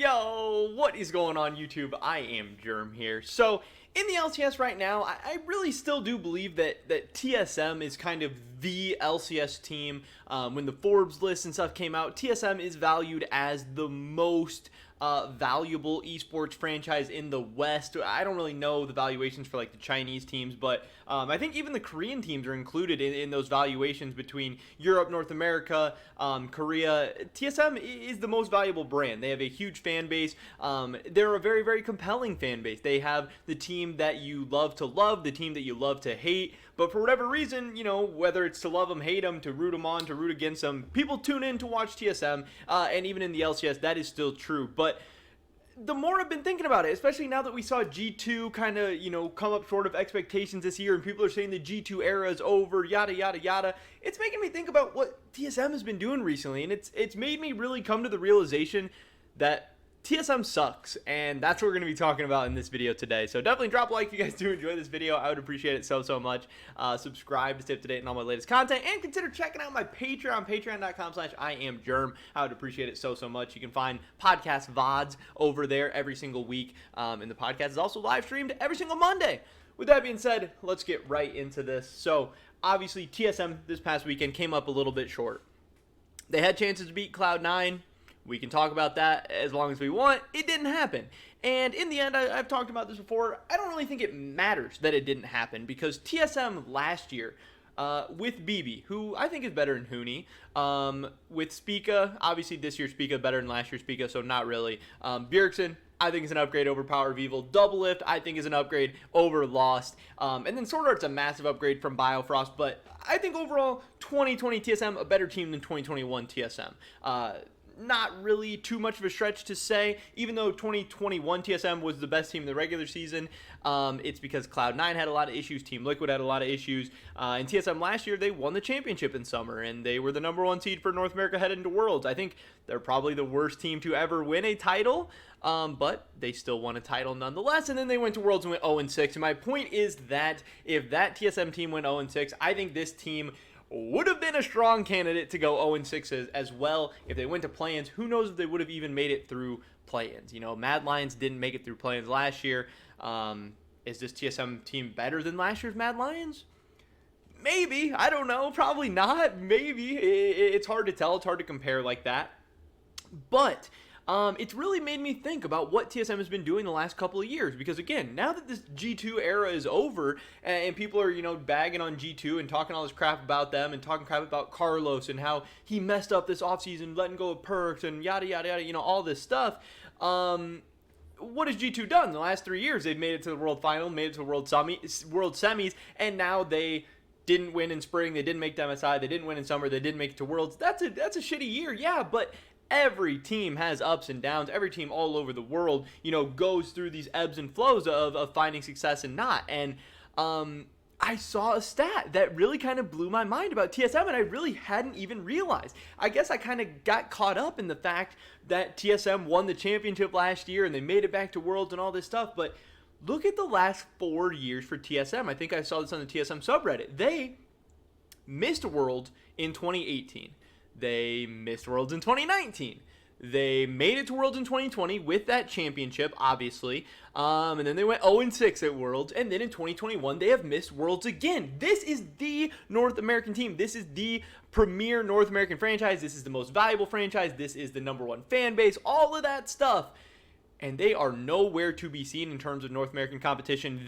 Yo, what is going on YouTube? I am Germ here. So, in the LCS right now, I really still do believe that TSM is kind of the LCS team. When the Forbes list and stuff came out, TSM is valued as the most valuable esports franchise in the West. I don't really know the valuations for like the Chinese teams, but I think even the Korean teams are included in those valuations between Europe, North America, Korea. TSM is the most valuable brand. They have a huge fan base. They're a very, very compelling fan base. They have the team that you love to love, the team that you love to hate. But for whatever reason, you know, whether it's to love them, hate them, to root them on, to root against them, people tune in to watch TSM, and even in the LCS, that is still true. But the more I've been thinking about it, especially now that we saw G2 kind of, you know, come up short of expectations this year, and people are saying the G2 era is over, yada, yada, yada, it's making me think about what TSM has been doing recently, and it's made me really come to the realization that TSM sucks, and that's what we're going to be talking about in this video today. So definitely drop a like if you guys do enjoy this video. I would appreciate it so much. Subscribe to stay up to date on all my latest content, and consider checking out my Patreon, patreon.com/IamGerm. I would appreciate it so much. You can find podcast VODs over there every single week, and the podcast is also live streamed every single Monday. With that being said, let's get right into this. So obviously TSM this past weekend came up a little bit short. They had chances to beat Cloud9. We can talk about that as long as we want. It didn't happen. And in the end, I've talked about this before, I don't really think it matters that it didn't happen, because TSM last year, with BB, who I think is better than Huni, with Spica, obviously this year's Spica better than last year's Spica, so not really. Bjergsen, I think is an upgrade over Power of Evil. Doublelift, I think is an upgrade over Lost. And then Sword Art's a massive upgrade from Biofrost, but I think overall, 2020 TSM, a better team than 2021 TSM. Not really too much of a stretch to say, even though 2021 TSM was the best team in the regular season. It's because Cloud9 had a lot of issues, Team Liquid had a lot of issues, and TSM last year, they won the championship in summer, and they were the #1 seed for North America heading into Worlds. I think they're probably the worst team to ever win a title, but they still won a title nonetheless, and then they went to Worlds and went 0-6, and my point is that if that TSM team went 0-6, I think this team would have been a strong candidate to go 0-6 as well. If they went to play-ins, who knows if they would have even made it through play-ins. You know, Mad Lions didn't make it through play-ins last year. Is this TSM team better than last year's Mad Lions? Maybe. I don't know. Probably not. Maybe. It's hard to tell. It's hard to compare like that. But it's really made me think about what TSM has been doing the last couple of years, because again, now that this G2 era is over and people are, you know, bagging on G2 and talking all this crap about them and talking crap about Carlos and how he messed up this offseason, letting go of perks and yada yada yada, you know, all this stuff. What has G2 done in the last 3 years? They've made it to the World Final, made it to World Semis, and now they didn't win in spring, they didn't make the MSI, they didn't win in summer, they didn't make it to Worlds. That's a shitty year, yeah, but every team has ups and downs. Every team all over the world, you know, goes through these ebbs and flows of finding success and not. And I saw a stat that really kind of blew my mind about TSM, and I really hadn't even realized. I guess I kind of got caught up in the fact that TSM won the championship last year and they made it back to Worlds and all this stuff. But look at the last 4 years for TSM. I think I saw this on the TSM subreddit. They missed Worlds in 2018. They missed Worlds in 2019. They made it to Worlds in 2020 with that championship, obviously. And then they went 0-6 at Worlds. And then in 2021, they have missed Worlds again. This is the North American team. This is the premier North American franchise. This is the most valuable franchise. This is the #1 fan base. All of that stuff. And they are nowhere to be seen in terms of North American competition.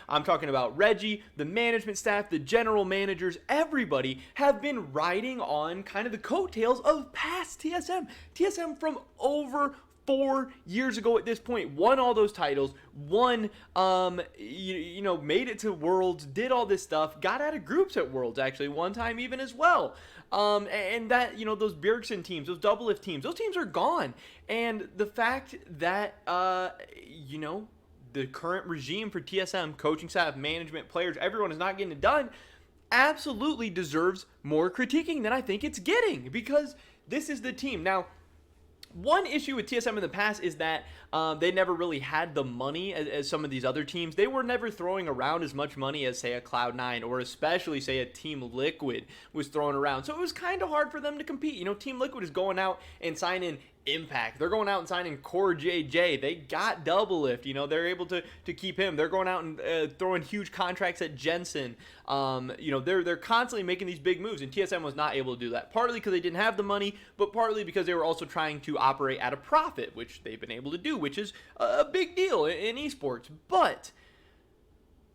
I'm talking about Reggie, the management staff, the general managers, everybody have been riding on kind of the coattails of past TSM. TSM from over 4 years ago at this point, won all those titles, won, you know, made it to Worlds, did all this stuff, got out of groups at Worlds actually one time even as well. And that, you know, those Bjergsen teams, those Doublelift teams, those teams are gone. And the fact that, you know, the current regime for TSM, coaching staff, management, players, everyone is not getting it done, absolutely deserves more critiquing than I think it's getting, because this is the team. Now, one issue with TSM in the past is that they never really had the money as some of these other teams. They were never throwing around as much money as, say, a Cloud9 or especially, say, a Team Liquid was throwing around. So it was kind of hard for them to compete. You know, Team Liquid is going out and signing impact. They're going out and signing Core JJ. They got Double Lift. They're able to keep him. They're going out and throwing huge contracts at Jensen. They're constantly making these big moves, and TSM was not able to do that. Partly because they didn't have the money, but partly because they were also trying to operate at a profit, which they've been able to do, which is a big deal in esports. But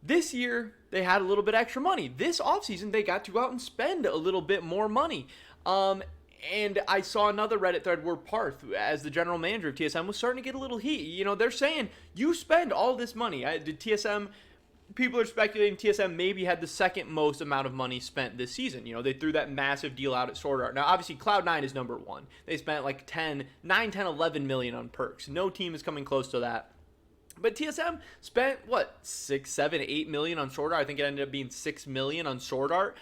this year, they had a little bit extra money. This offseason, they got to go out and spend a little bit more money. And I saw another Reddit thread where Parth, as the general manager of TSM, was starting to get a little heat. They're saying, you spend all this money. People are speculating TSM maybe had the second most amount of money spent this season. They threw that massive deal out at Sword Art. Now, obviously, Cloud9 is number one. They spent like 10, 11 million on perks. No team is coming close to that. But TSM spent, 6, 7, 8 million on Sword Art? I think it ended up being 6 million on Sword Art.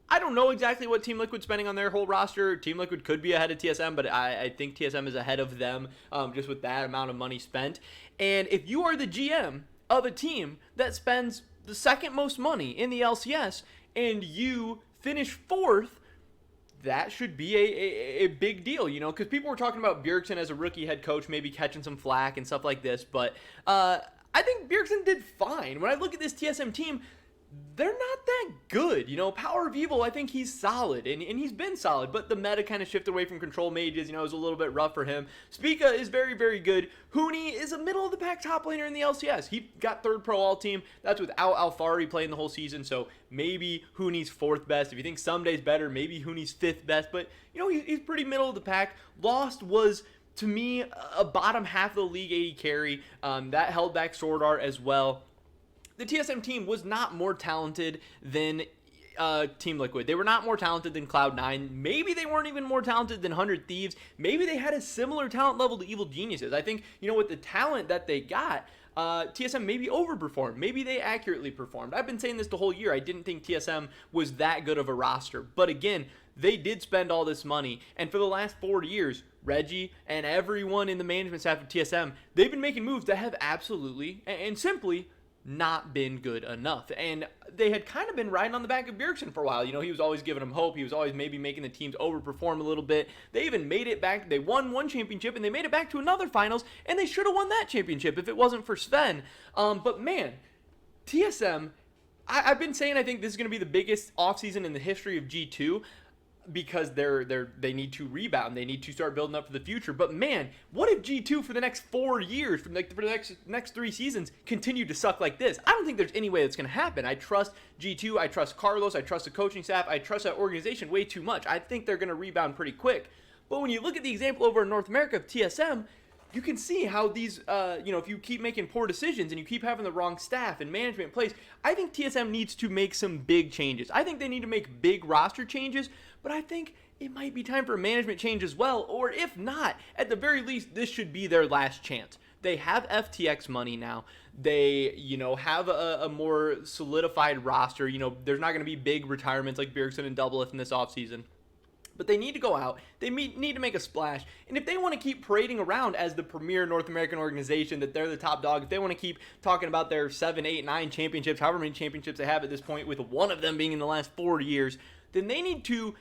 I don't know exactly what Team Liquid's spending on their whole roster. Team Liquid could be ahead of TSM, but I think TSM is ahead of them just with that amount of money spent. And if you are the GM of a team that spends the second most money in the LCS and you finish fourth, that should be a big deal, because people were talking about Bjergsen as a rookie head coach, maybe catching some flack and stuff like this, but I think Bjergsen did fine. When I look at this TSM team, they're not that good. Power of Evil, I think he's solid, and he's been solid, but the meta kind of shifted away from control mages. It was a little bit rough for him. Spica is very, very good. Huni is a middle-of-the-pack top laner in the LCS. He got third pro all-team. That's without Alfari playing the whole season, so maybe Huni's fourth best. If you think Someday's better, maybe Huni's fifth best, but, he's pretty middle of the pack. Lost was, to me, a bottom half of the league AD carry. That held back Sword Art as well. The TSM team was not more talented than Team Liquid. They were not more talented than Cloud9. Maybe they weren't even more talented than 100 Thieves. Maybe they had a similar talent level to Evil Geniuses. I think, with the talent that they got, TSM maybe overperformed. Maybe they accurately performed. I've been saying this the whole year. I didn't think TSM was that good of a roster. But again, they did spend all this money. And for the last 4 years, Reggie and everyone in the management staff of TSM, they've been making moves that have absolutely and simply not been good enough. And they had kind of been riding on the back of Bjergsen for a while. He was always giving them hope. He was always maybe making the teams overperform a little bit. They even made it back. They won one championship, and they made it back to another finals, and they should have won that championship if it wasn't for Sven. But man, TSM, I've been saying I think this is going to be the biggest offseason in the history of G2. Because they need to rebound, they need to start building up for the future. But man, what if G2 for the next 4 years, for the next 3 seasons, continue to suck like this? I don't think there's any way that's going to happen. I trust G2, I trust Carlos, I trust the coaching staff, I trust that organization way too much. I think they're going to rebound pretty quick. But when you look at the example over in North America of TSM, you can see how these, if you keep making poor decisions and you keep having the wrong staff and management in place, I think TSM needs to make some big changes. I think they need to make big roster changes, but I think it might be time for a management change as well, or if not, at the very least, this should be their last chance. They have FTX money now. They, have a more solidified roster. There's not going to be big retirements like Bjergsen and Doublelift in this offseason. But they need to go out. They need to make a splash. And if they want to keep parading around as the premier North American organization, that they're the top dog, if they want to keep talking about their 7, 8, 9 championships, however many championships they have at this point, with one of them being in the last 4 years, then they need to,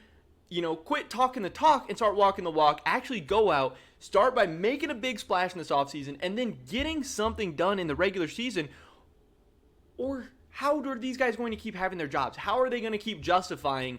quit talking the talk and start walking the walk. Actually go out, start by making a big splash in this offseason, and then getting something done in the regular season. Or how are these guys going to keep having their jobs? How are they going to keep justifying,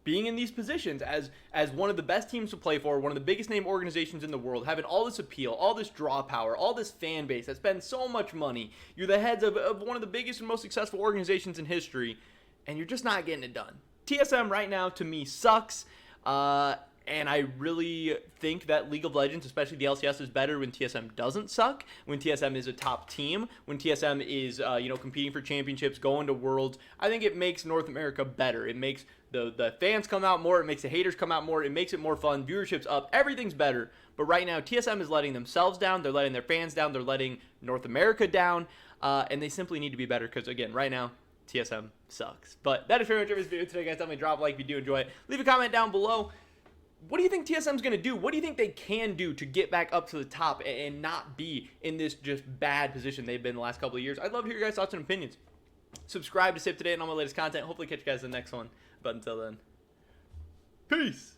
being in these positions as one of the best teams to play for, one of the biggest name organizations in the world, having all this appeal, all this draw power, all this fan base that spends so much money. You're the heads of one of the biggest and most successful organizations in history, and you're just not getting it done. TSM right now, to me, sucks. And I really think that League of Legends, especially the LCS, is better when TSM doesn't suck, when TSM is a top team, when TSM is, competing for championships, going to Worlds. I think it makes North America better. It makes the fans come out more. It makes the haters come out more. It makes it more fun. Viewership's up. Everything's better. But right now, TSM is letting themselves down. They're letting their fans down. They're letting North America down. And they simply need to be better because, again, right now, TSM sucks. But that is pretty much every video today, guys. Definitely drop a like if you do enjoy it. Leave a comment down below. What do you think TSM's going to do? What do you think they can do to get back up to the top and not be in this just bad position they've been the last couple of years? I'd love to hear your guys' thoughts and opinions. Subscribe to stay up to date on all my latest content. Hopefully catch you guys in the next one. But until then, peace.